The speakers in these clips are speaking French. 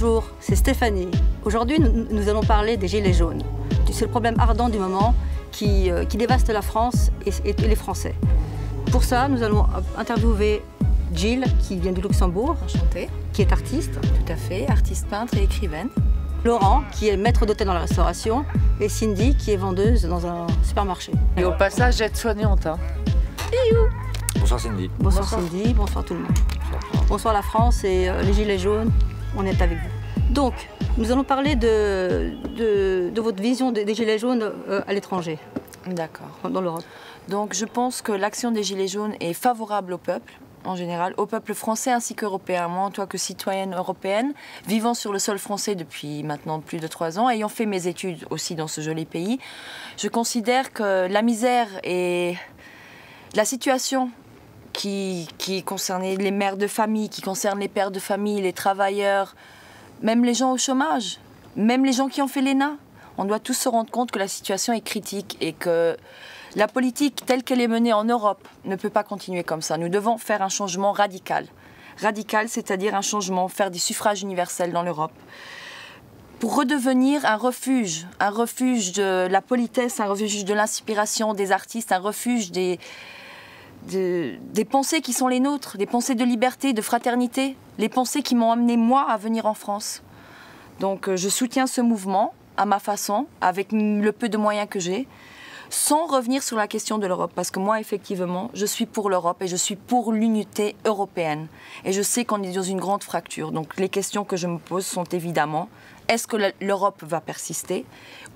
Bonjour, c'est Stéphanie. Aujourd'hui, nous allons parler des Gilets jaunes. C'est le problème ardent du moment qui dévaste la France et les Français. Pour ça, nous allons interviewer Jill, qui vient du Luxembourg. Enchantée. Qui est artiste. Tout à fait, artiste peintre et écrivaine. Laurent, qui est maître d'hôtel dans la restauration. Et Cindy, qui est vendeuse dans un supermarché. Et au passage, aide-soignante. Hein. Bonsoir Cindy. Bonsoir Cindy, bonsoir tout le monde. Bonsoir la France et les Gilets jaunes, on est avec vous. Donc, nous allons parler de votre vision des Gilets jaunes à l'étranger. D'accord. Dans l'Europe. Donc, je pense que l'action des Gilets jaunes est favorable au peuple, en général, au peuple français ainsi qu'européen. Moi, en tant que citoyenne européenne, vivant sur le sol français depuis maintenant plus de 3 ans, ayant fait mes études aussi dans ce joli pays, je considère que la misère et la situation qui concernait les mères de famille, qui concerne les pères de famille, les travailleurs, même les gens au chômage, même les gens qui ont fait l'ENA. On doit tous se rendre compte que la situation est critique et que la politique telle qu'elle est menée en Europe ne peut pas continuer comme ça. Nous devons faire un changement radical. Radical, c'est-à-dire un changement, faire des suffrages universels dans l'Europe. Pour redevenir un refuge de la politesse, un refuge de l'inspiration des artistes, un refuge des pensées qui sont les nôtres, des pensées de liberté, de fraternité, les pensées qui m'ont amené moi à venir en France. Donc je soutiens ce mouvement à ma façon, avec le peu de moyens que j'ai, sans revenir sur la question de l'Europe, parce que moi effectivement je suis pour l'Europe et je suis pour l'unité européenne. Et je sais qu'on est dans une grande fracture, donc les questions que je me pose sont évidemment, est-ce que l'Europe va persister ?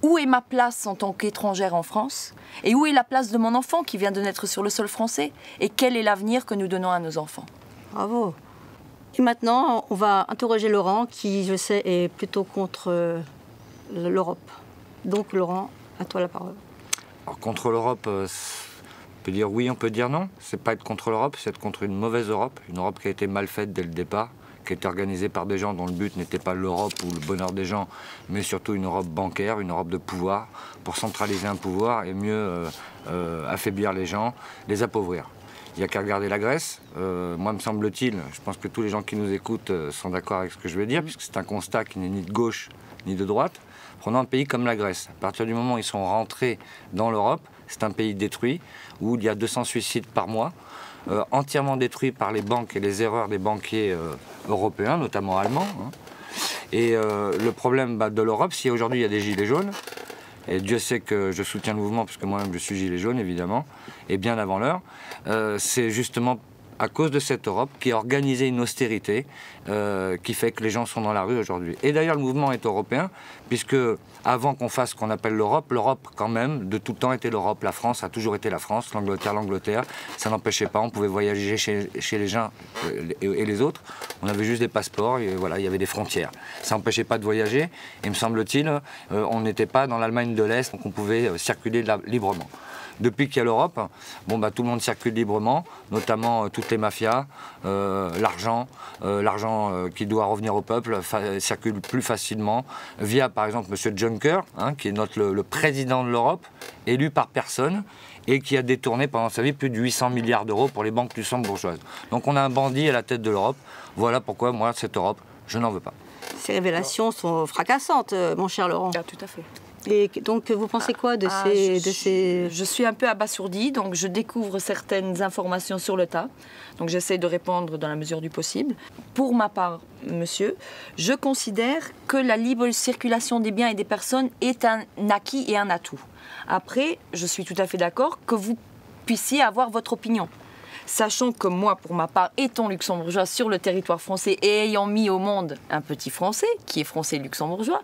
Où est ma place en tant qu'étrangère en France ? Et où est la place de mon enfant qui vient de naître sur le sol français ? Et quel est l'avenir que nous donnons à nos enfants ? Bravo. Et maintenant, on va interroger Laurent, qui, je sais, est plutôt contre l'Europe. Donc, Laurent, à toi la parole. Alors, contre l'Europe, on peut dire oui, on peut dire non. C'est pas être contre l'Europe, c'est être contre une mauvaise Europe. Une Europe qui a été mal faite dès le départ, qui a été organisée par des gens dont le but n'était pas l'Europe ou le bonheur des gens, mais surtout une Europe bancaire, une Europe de pouvoir, pour centraliser un pouvoir et mieux affaiblir les gens, les appauvrir. Il n'y a qu'à regarder la Grèce. Moi, me semble-t-il, je pense que tous les gens qui nous écoutent sont d'accord avec ce que je vais dire, puisque c'est un constat qui n'est ni de gauche ni de droite. Prenons un pays comme la Grèce. À partir du moment où ils sont rentrés dans l'Europe, c'est un pays détruit, où il y a 200 suicides par mois, entièrement détruit par les banques et les erreurs des banquiers européens, notamment allemands. Hein. Et le problème de l'Europe, si aujourd'hui il y a des gilets jaunes, et Dieu sait que je soutiens le mouvement, puisque moi-même je suis gilet jaune, évidemment, et bien avant l'heure, c'est justement à cause de cette Europe qui a organisé une austérité qui fait que les gens sont dans la rue aujourd'hui. Et d'ailleurs, le mouvement est européen, puisque avant qu'on fasse ce qu'on appelle l'Europe, l'Europe, quand même, de tout temps était l'Europe. La France a toujours été la France, l'Angleterre. Ça n'empêchait pas, on pouvait voyager chez les gens et les autres. On avait juste des passeports, et voilà, il y avait des frontières. Ça n'empêchait pas de voyager, et me semble-t-il, on n'était pas dans l'Allemagne de l'Est, donc on pouvait circuler librement. Depuis qu'il y a l'Europe, bon, tout le monde circule librement, notamment toutes les mafias, l'argent qui doit revenir au peuple circule plus facilement via par exemple M. Juncker, hein, qui est le président de l'Europe, élu par personne et qui a détourné pendant sa vie plus de 800 milliards d'euros pour les banques luxembourgeoises. Donc on a un bandit à la tête de l'Europe. Voilà pourquoi moi, cette Europe, je n'en veux pas. Ces révélations sont fracassantes, mon cher Laurent. Ah, tout à fait. Et donc, vous pensez quoi de ces... Je suis un peu abasourdie, donc je découvre certaines informations sur le tas. Donc j'essaie de répondre dans la mesure du possible. Pour ma part, monsieur, je considère que la libre circulation des biens et des personnes est un acquis et un atout. Après, je suis tout à fait d'accord que vous puissiez avoir votre opinion. Sachant que moi, pour ma part, étant luxembourgeois sur le territoire français et ayant mis au monde un petit Français, qui est français luxembourgeois,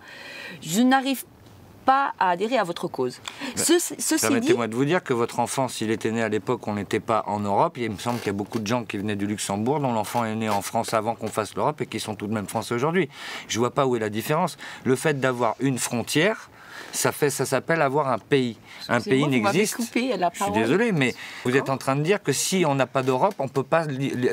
je n'arrive pas à adhérer à votre cause. Permettez-moi de vous dire que votre enfant, s'il était né à l'époque où on n'était pas en Europe, il me semble qu'il y a beaucoup de gens qui venaient du Luxembourg, dont l'enfant est né en France avant qu'on fasse l'Europe et qui sont tout de même français aujourd'hui. Je ne vois pas où est la différence. Le fait d'avoir une frontière, ça s'appelle avoir un pays. Un pays n'existe. Je suis désolé, mais vous êtes en train de dire que si on n'a pas d'Europe, on ne peut pas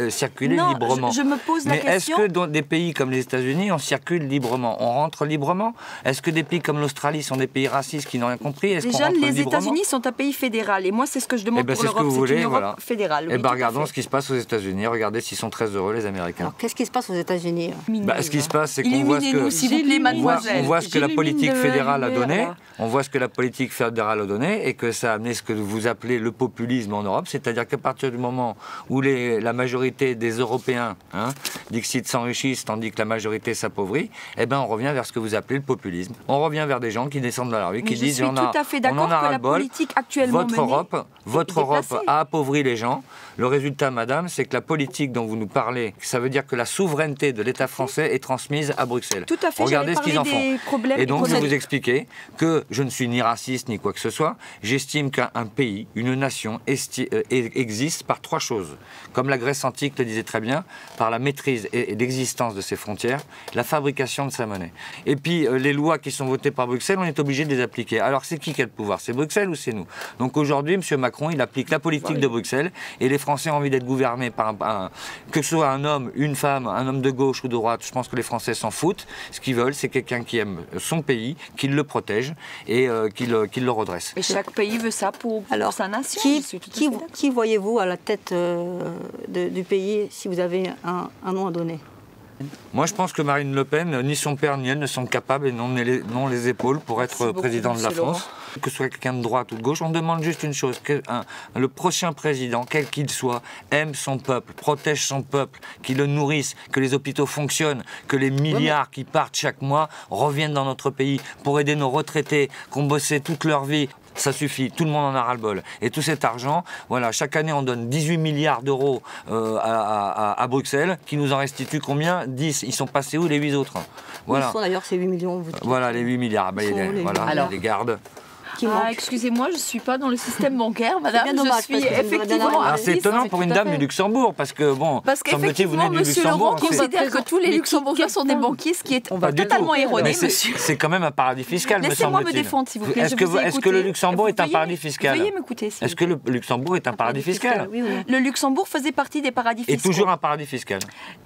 circuler librement. Je me pose la question. Mais est-ce que dans des pays comme les États-Unis, on circule librement? On rentre librement? Est-ce que des pays comme l'Australie sont des pays racistes qui n'ont rien compris? Déjà, les États-Unis sont un pays fédéral. Et moi, c'est ce que je demande pour l'Europe. C'est une Europe fédérale. Eh bien, regardons ce qui se passe aux États-Unis. Regardez s'ils sont très heureux, les Américains. Alors, qu'est-ce qui se passe aux États-Unis? Ce qui se passe, c'est qu'on voit ce que la politique fédérale a donné. On voit ce que la politique fédérale a donné et que ça a amené ce que vous appelez le populisme en Europe. C'est-à-dire qu'à partir du moment où la majorité des Européens, dixit, s'enrichissent, tandis que la majorité s'appauvrit, eh ben, on revient vers ce que vous appelez le populisme. On revient vers des gens qui descendent dans la rue, qui disent on en a ras-le-bol. Votre Europe a appauvri les gens. Le résultat, madame, c'est que la politique dont vous nous parlez, ça veut dire que la souveraineté de l'État français est transmise à Bruxelles. Tout à fait. Regardez ce qu'ils en font. Et donc, je vais vous explique expliquer que je ne suis ni raciste ni quoi que ce soit. J'estime qu'un pays, une nation, existe par trois choses. Comme la Grèce antique le disait très bien, par la maîtrise et l'existence de ses frontières, la fabrication de sa monnaie. Et puis, les lois qui sont votées par Bruxelles, on est obligé de les appliquer. Alors, c'est qui a le pouvoir? C'est Bruxelles ou c'est nous? Donc aujourd'hui, M. Macron, il applique la politique de Bruxelles et les Français ont envie d'être gouvernés par que ce soit un homme, une femme, un homme de gauche ou de droite. Je pense que les Français s'en foutent. Ce qu'ils veulent, c'est quelqu'un qui aime son pays, qui le protège et qui le redresse. Et chaque pays veut ça pour sa nation. Qui voyez-vous à la tête du pays si vous avez un nom à donner? Moi, je pense que Marine Le Pen, ni son père ni elle ne sont capables et n'ont les épaules pour être président de la France. Que ce soit quelqu'un de droite ou de gauche, on demande juste une chose, que le prochain président, quel qu'il soit, aime son peuple, protège son peuple, qu'il le nourrisse, que les hôpitaux fonctionnent, que les milliards qui partent chaque mois reviennent dans notre pays pour aider nos retraités qui ont bossé toute leur vie. Ça suffit, tout le monde en a ras-le-bol. Et tout cet argent, voilà, chaque année on donne 18 milliards d'euros à Bruxelles, qui nous en restitue combien? 10. Ils sont passés où les 8 autres? Voilà. Où sont d'ailleurs ces 8 millions? Voilà, les 8 milliards. Voilà, les gardes. Excusez-moi, je ne suis pas dans le système bancaire, madame. C'est bien dommage, je suis effectivement. C'est étonnant pour une dame du Luxembourg, parce que bon, qu'effectivement, monsieur Laurent considère que tous les Luxembourgeois sont des banquiers, ce qui est totalement erroné, monsieur. C'est quand même un paradis fiscal, me semble-t-il. Laissez-moi me défendre, s'il vous plaît. Est-ce que le Luxembourg est un paradis fiscal? Veuillez m'écouter. Est-ce que le Luxembourg est un paradis fiscal? Le Luxembourg faisait partie des paradis fiscaux. Et toujours un paradis fiscal.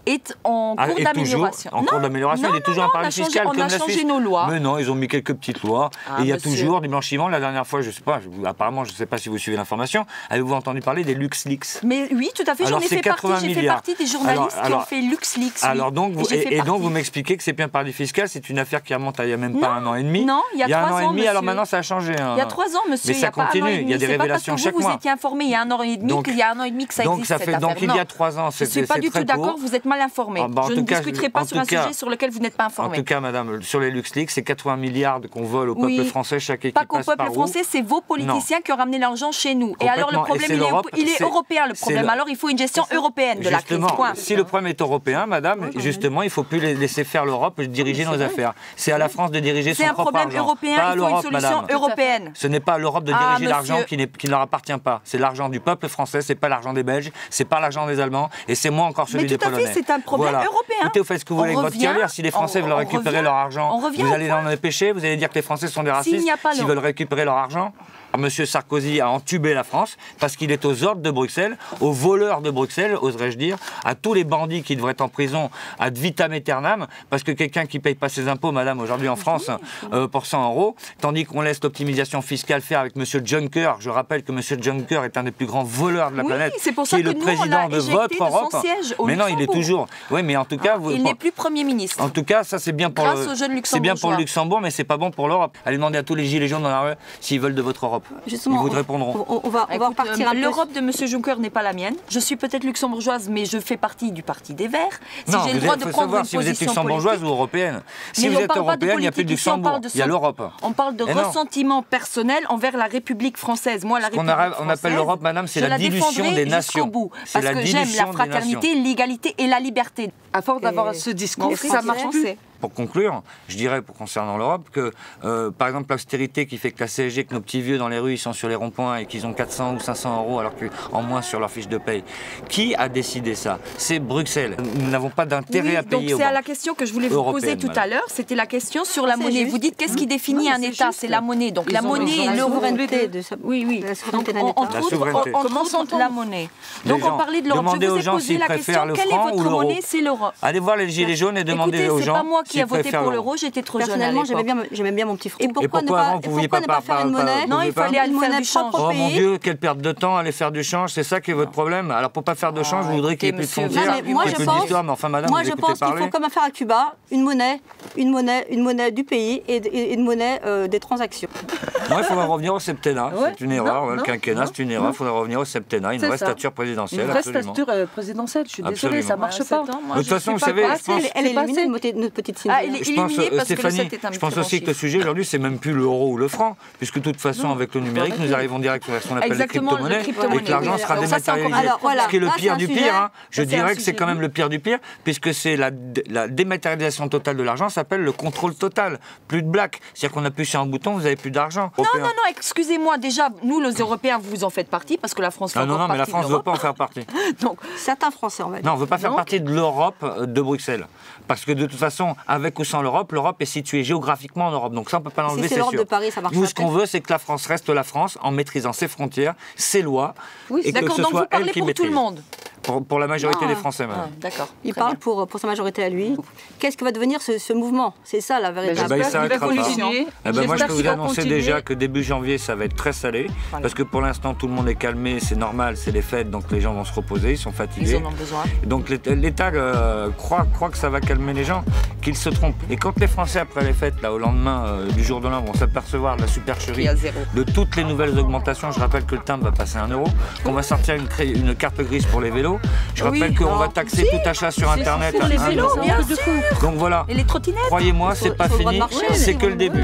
Est en cours d'amélioration. En cours d'amélioration, il est toujours un paradis fiscal comme la Suisse. On a changé nos lois. Mais non, ils ont mis quelques petites lois. Et il y a toujours du blanchiment. La dernière fois, apparemment, je ne sais pas si vous suivez l'information, avez-vous entendu parler des LuxLeaks? Mais oui, tout à fait, j'en ai fait partie. J'ai fait partie des journalistes qui ont fait LuxLeaks. Alors donc, vous m'expliquez que c'est bien paradis fiscal, c'est une affaire qui remonte à il n'y a même pas un an et demi. Non, il y a 3 ans, un an et demi, monsieur. Alors maintenant, ça a changé. Il y a 3 ans, monsieur. Mais ça continue, il y a des révélations chaque mois. Vous étiez informé il y a un an et demi, qu'il y a un an et demi que ça existe, cette affaire. Donc il y a 3 ans, c'est très court. Je ne suis pas du tout d'accord, vous êtes mal informé. Je ne discuterai pas sur un sujet sur lequel vous n'êtes pas informé. En tout cas, madame, sur les LuxLeaks, c'est 80 milliards qu'on vole au peuple français chaque équipe. Pas qu'au peuple français, c'est vos politiciens qui ont ramené l'argent chez nous. Et alors le problème, il est européen, le problème. Alors il faut une gestion européenne de la crise. Si le problème est européen, madame, justement, il ne faut plus laisser faire l'Europe diriger nos affaires. C'est à la France de diriger son propre argent. C'est un problème européen, il faut une solution européenne. Ce n'est pas à l'Europe de diriger l'argent qui ne leur appartient pas. C'est l'argent du peuple français, c'est pas l'argent des Belges, c'est pas l'argent des Allemands, et c'est moins encore celui des Polonais. Mais tout à fait, c'est un problème européen. Écoutez, vous faites ce que vous voulez avec votre tirelire. Si les Français veulent récupérer leur argent, vous allez dans les péchés, vous allez dire que les Français sont des racistes s'ils veulent récupérer leur argent. Monsieur Sarkozy a entubé la France parce qu'il est aux ordres de Bruxelles, aux voleurs de Bruxelles, oserais-je dire, à tous les bandits qui devraient être en prison ad vitam aeternam, parce que quelqu'un qui ne paye pas ses impôts, madame, aujourd'hui en France, pour 100 €, tandis qu'on laisse l'optimisation fiscale faire avec monsieur Juncker. Je rappelle que monsieur Juncker est un des plus grands voleurs de la planète, c'est pour ça qui est le président de votre Europe. Mais non, il est toujours... Oui, mais en tout cas... il n'est plus Premier ministre. En tout cas, ça c'est bien pour le Luxembourg, mais c'est pas bon pour l'Europe. Allez demander à tous les gilets jaunes dans la rue s'ils veulent de votre Europe. Justement, ils vous répondront. On va repartir un peu. L'Europe de M. Juncker n'est pas la mienne. Je suis peut-être luxembourgeoise, mais je fais partie du Parti des Verts. Si j'ai le droit de prendre une position politique... Si vous êtes luxembourgeoise ou européenne. Si vous êtes européenne, il n'y a plus de Luxembourg. Il y a l'Europe. On parle de ressentiment personnel envers la République française. Moi, la République française... On appelle l'Europe, madame, c'est la dilution des nations. Parce que j'aime la fraternité, l'égalité et la liberté. À force d'avoir ce discours, ça marche plus. pour conclure, je dirais, concernant l'Europe, que par exemple l'austérité qui fait que la CSG, que nos petits vieux dans les rues, ils sont sur les ronds-points et qu'ils ont 400 ou 500 € alors qu'en moins sur leur fiche de paye. Qui a décidé ça? C'est Bruxelles. Nous n'avons pas d'intérêt à payer. Donc c'est à la question que je voulais vous poser tout à l'heure. C'était la question sur la monnaie. Vous dites qu'est-ce qui définit un État? C'est la monnaie. Donc la monnaie et l'euro. Oui. La souveraineté d'un État. Entre la monnaie. Donc on parlait de l'Europe. Demandez aux gens s'ils préfèrent le franc ou l'euro. C'est l'Europe. Allez voir les gilets jaunes et demandez aux gens. C'est pas moi qui ai voté pour l'euro, j'étais trop jeune à l'époque. Personnellement, j'aimais bien mon petit franc. Et pourquoi ne pas faire une monnaie? Non, il fallait aller faire du change. Oh mon Dieu, quelle perte de temps, aller faire du change, c'est ça qui est votre problème. Alors pour pas faire de change, vous voudrez qu'il n'y ait plus de frontières, qu'il n'y ait plus d'histoire, mais enfin madame, vous écoutez parler. Moi je pense qu'il faut comme faire à Cuba, une monnaie du pays et une monnaie des transactions. Non, il faudra revenir au septennat, c'est une erreur, le quinquennat c'est une erreur, il faudra revenir au septennat, une vraie stature présidentielle, absolument. Une vraie stature présidentielle, je suis désolée, ça marche pas. De toute façon, vous savez, elle est éliminée notre petite Sylvie. Je pense, Stéphanie, je pense aussi que le sujet aujourd'hui, c'est même plus l'euro ou le franc, puisque de toute façon, avec le numérique, nous arrivons directement à ce qu'on appelle les crypto-monnaies, et que l'argent sera dématérialisé. Ce qui est le pire du pire, je dirais que c'est quand même le pire du pire, puisque c'est la dématérialisation totale de l'argent, s'appelle le contrôle total. Plus de black. C'est-à-dire qu'on appuie sur un bouton, vous n'avez plus d'argent. Non, excusez-moi, déjà, nous, les Européens, vous en faites partie, parce que la France fait encore partie. Non, mais la France ne veut pas en faire partie. Donc, certains Français, on va dire. Non, on ne veut pas faire partie de l'Europe de Bruxelles. Parce que de toute façon, avec ou sans l'Europe, l'Europe est située géographiquement en Europe. Donc ça, on ne peut pas l'enlever, c'est sûr. C'est l'Europe de Paris, ça marche. Nous, ce qu'on veut, c'est que la France reste la France en maîtrisant ses frontières, ses lois, et que ce soit elle qui maîtrise. Pour tout le monde. Pour la majorité des Français, même. D'accord. Il parle pour sa majorité à lui. Qu'est-ce que va devenir ce mouvement? C'est ça la véritable. Il s'arrêtera pas. Moi, je peux vous annoncer déjà que début janvier, ça va être très salé. Voilà. Parce que pour l'instant, tout le monde est calmé, c'est normal, c'est les fêtes, donc les gens vont se reposer, ils sont fatigués. Ils en ont besoin. Donc l'État croit que ça va calmer les gens, qu'ils se trompent. Et quand les Français, après les fêtes, là, au lendemain du jour de l'an, vont s'apercevoir de la supercherie, de toutes les nouvelles augmentations, je rappelle que le timbre va passer à 1 €, qu'on va sortir une carte grise pour les vélos. Je rappelle qu'on va taxer tout achat sur Internet. Pour les vélos, bien sûr. Donc voilà. Et les trottinettes. Croyez-moi, c'est pas fini, c'est que le début.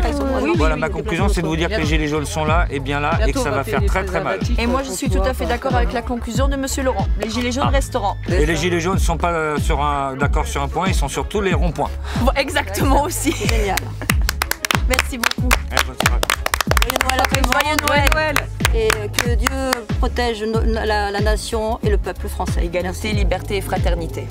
Voilà, ma conclusion, c'est de vous dire que les gilets jaunes sont là, et bien là, et que ça va faire très très mal. Et moi, je suis tout à fait d'accord avec la conclusion de Monsieur Laurent. Les gilets jaunes resteront. Et les gilets jaunes ne sont pas d'accord sur un point, ils sont sur tous les ronds-points. Bon, exactement aussi. Génial. Merci beaucoup. Joyeux Noël. Et que Dieu protège la nation et le peuple français. Égalité, liberté et fraternité.